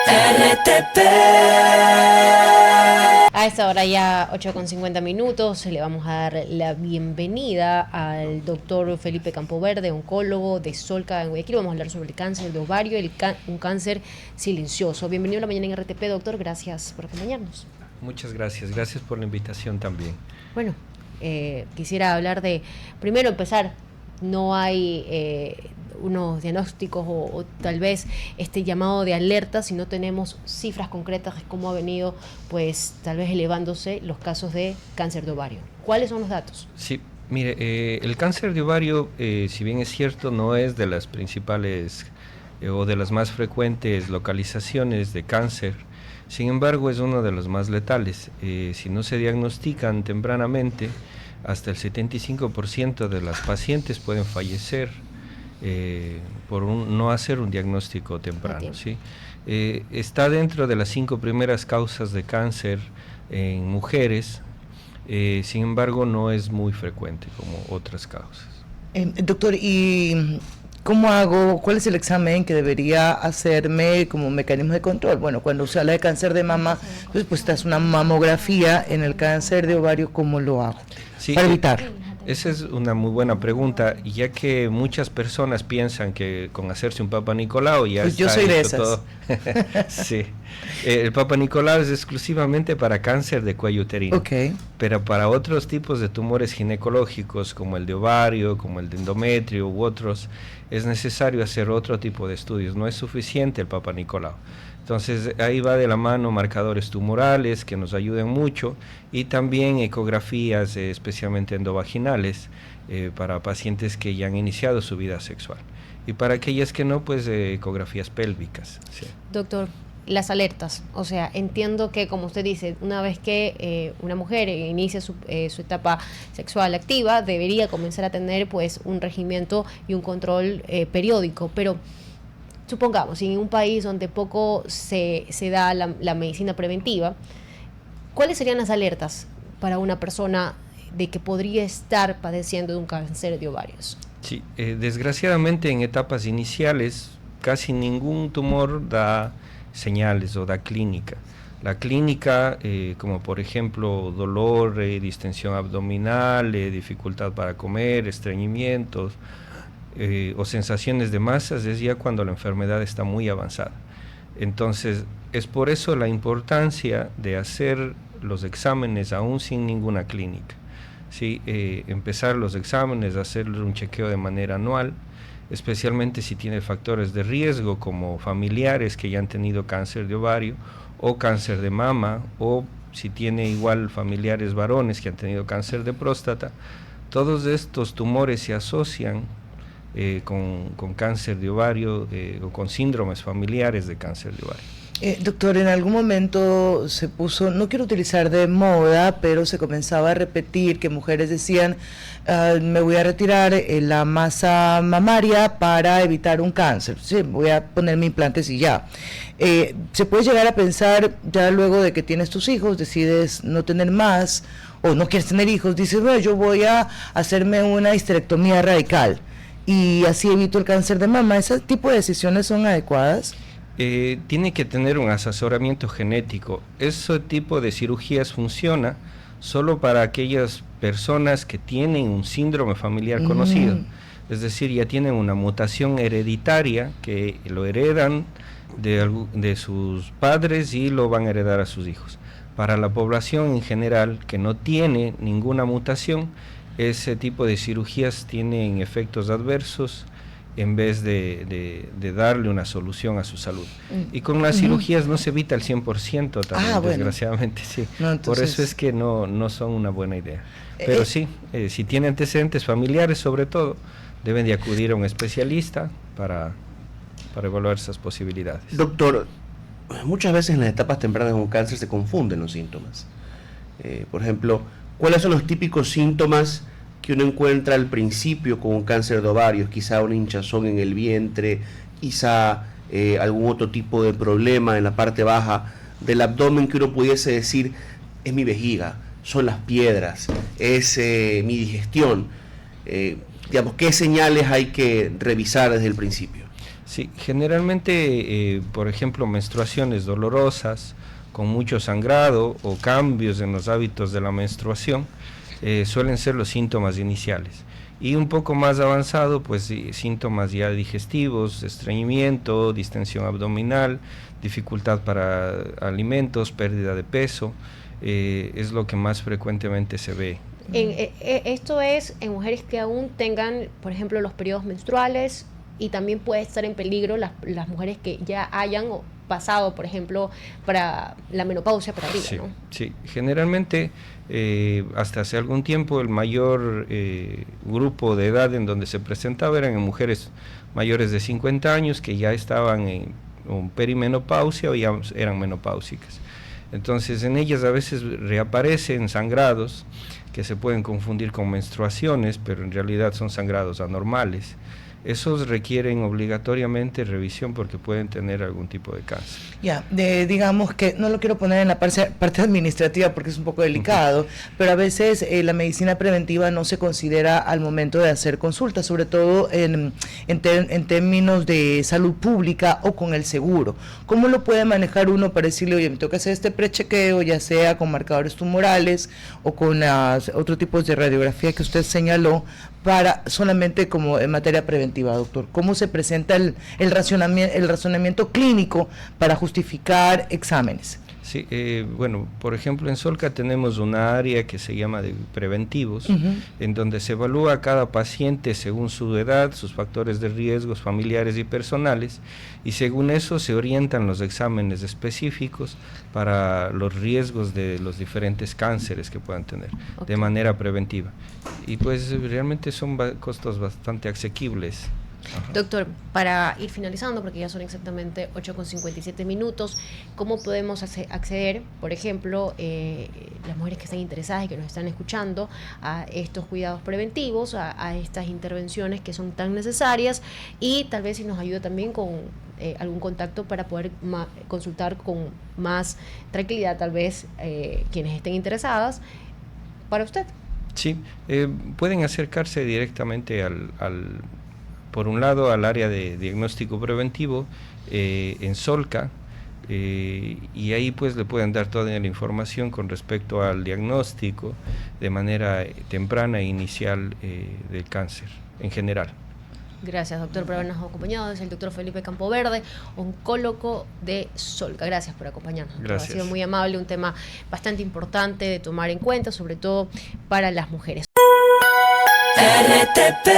RTP. A esta hora ya 8:50, le vamos a dar la bienvenida al doctor Felipe Campoverde, oncólogo de Solca en Guayaquil. Vamos a hablar sobre el cáncer de ovario, un cáncer silencioso. Bienvenido a la mañana en RTP, doctor. Gracias por acompañarnos. Muchas gracias. Gracias por la invitación también. Bueno, quisiera hablar de, primero empezar, no hay unos diagnósticos o tal vez este llamado de alerta si no tenemos cifras concretas de cómo ha venido, pues tal vez elevándose los casos de cáncer de ovario. ¿Cuáles son los datos? Sí, mire, el cáncer de ovario, si bien es cierto, no es de las principales o de las más frecuentes localizaciones de cáncer. Sin embargo, es uno de los más letales. Si no se diagnostican tempranamente, hasta el 75% de las pacientes pueden fallecer por no hacer un diagnóstico temprano. ¿Sí? Está dentro de las 5 primeras causas de cáncer en mujeres, sin embargo no es muy frecuente como otras causas. Doctor, ¿y cómo hago? ¿Cuál es el examen que debería hacerme como mecanismo de control? Bueno, cuando se habla de cáncer de mama, pues esta es una mamografía. En el cáncer de ovario, ¿cómo lo hago? Sí, para evitar. Esa es una muy buena pregunta, ya que muchas personas piensan que con hacerse un Papa Nicolau ya pues está yo soy de hecho esas. todo. Sí, el Papa Nicolau es exclusivamente para cáncer de cuello uterino, Okay. Pero para otros tipos de tumores ginecológicos, como el de ovario, como el de endometrio u otros, es necesario hacer otro tipo de estudios, no es suficiente el Papa Nicolau. Entonces ahí va de la mano marcadores tumorales que nos ayuden mucho y también ecografías especialmente endovaginales para pacientes que ya han iniciado su vida sexual. Y para aquellas que no, pues ecografías pélvicas. Sí. Doctor, las alertas, o sea, entiendo que como usted dice, una vez que una mujer inicia su etapa sexual activa, debería comenzar a tener pues un regimiento y un control periódico, pero supongamos, en un país donde poco se da la medicina preventiva, ¿cuáles serían las alertas para una persona de que podría estar padeciendo de un cáncer de ovarios? Sí, desgraciadamente en etapas iniciales casi ningún tumor da señales o da clínica. La clínica, como por ejemplo dolor, distensión abdominal, dificultad para comer, estreñimientos, o sensaciones de masas, es ya cuando la enfermedad está muy avanzada. Entonces, es por eso la importancia de hacer los exámenes aún sin ninguna clínica. ¿Sí? Empezar los exámenes, hacer un chequeo de manera anual, especialmente si tiene factores de riesgo como familiares que ya han tenido cáncer de ovario o cáncer de mama, o si tiene igual familiares varones que han tenido cáncer de próstata. Todos estos tumores se asocian con cáncer de ovario o con síndromes familiares de cáncer de ovario. Doctor, en algún momento se puso, no quiero utilizar de moda, pero se comenzaba a repetir que mujeres decían, me voy a retirar la masa mamaria para evitar un cáncer, sí, voy a ponerme implantes y ya. Se puede llegar a pensar, ya luego de que tienes tus hijos, decides no tener más, o no quieres tener hijos, dices, bueno, yo voy a hacerme una histerectomía radical, y así evito el cáncer de mama. ¿Ese tipo de decisiones son adecuadas? Tiene que tener un asesoramiento genético. Ese tipo de cirugías funciona solo para aquellas personas que tienen un síndrome familiar conocido, es decir, ya tienen una mutación hereditaria que lo heredan de sus padres y lo van a heredar a sus hijos. Para la población en general que no tiene ninguna mutación, ese tipo de cirugías tienen efectos adversos en vez de darle una solución a su salud. Y con las cirugías no se evita el 100% también, desgraciadamente, sí. No, entonces, por eso es que no son una buena idea. Pero sí, si tiene antecedentes familiares sobre todo, deben de acudir a un especialista para evaluar esas posibilidades. Doctor, muchas veces en las etapas tempranas de un cáncer se confunden los síntomas. Por ejemplo, ¿cuáles son los típicos síntomas que uno encuentra al principio con un cáncer de ovarios? Quizá una hinchazón en el vientre, quizá algún otro tipo de problema en la parte baja del abdomen que uno pudiese decir, es mi vejiga, son las piedras, es mi digestión. Digamos, ¿qué señales hay que revisar desde el principio? Sí, generalmente, por ejemplo, menstruaciones dolorosas, con mucho sangrado o cambios en los hábitos de la menstruación, suelen ser los síntomas iniciales. Y un poco más avanzado, pues síntomas ya digestivos, estreñimiento, distensión abdominal, dificultad para alimentos, pérdida de peso, es lo que más frecuentemente se ve. Esto es en mujeres que aún tengan, por ejemplo, los periodos menstruales, y también puede estar en peligro las mujeres que ya hayan pasado, por ejemplo, para la menopausia para arriba, Sí, ¿no? sí. Generalmente, hasta hace algún tiempo, el mayor grupo de edad en donde se presentaba eran en mujeres mayores de 50 años que ya estaban en perimenopausia o ya eran menopáusicas. Entonces, en ellas a veces reaparecen sangrados que se pueden confundir con menstruaciones, pero en realidad son sangrados anormales. Esos requieren obligatoriamente revisión porque pueden tener algún tipo de cáncer. Ya, digamos que no lo quiero poner en la parte administrativa porque es un poco delicado, pero a veces la medicina preventiva no se considera al momento de hacer consultas, sobre todo en términos de salud pública o con el seguro. ¿Cómo lo puede manejar uno para decirle, oye, me toca hacer este prechequeo, ya sea con marcadores tumorales o con otro tipo de radiografía que usted señaló, para solamente como en materia preventiva, doctor? ¿Cómo se presenta el razonamiento clínico para justificar exámenes? Sí, bueno, por ejemplo, en Solca tenemos una área que se llama de preventivos, en donde se evalúa a cada paciente según su edad, sus factores de riesgos familiares y personales, y según eso se orientan los exámenes específicos para los riesgos de los diferentes cánceres que puedan tener, de manera preventiva. Y pues realmente son costos bastante asequibles. Ajá. Doctor, para ir finalizando, porque ya son exactamente 8:57, ¿cómo podemos acceder, por ejemplo, las mujeres que están interesadas y que nos están escuchando, a estos cuidados preventivos, a estas intervenciones que son tan necesarias, y tal vez si nos ayuda también con algún contacto para poder consultar con más tranquilidad, tal vez quienes estén interesadas, para usted? Sí, pueden acercarse directamente por un lado, al área de diagnóstico preventivo en Solca, y ahí pues le pueden dar toda la información con respecto al diagnóstico de manera temprana e inicial del cáncer en general. Gracias, doctor, por habernos acompañado. Es el doctor Felipe Campoverde, oncólogo de Solca. Gracias por acompañarnos. Gracias. Ha sido muy amable, un tema bastante importante de tomar en cuenta, sobre todo para las mujeres. RTP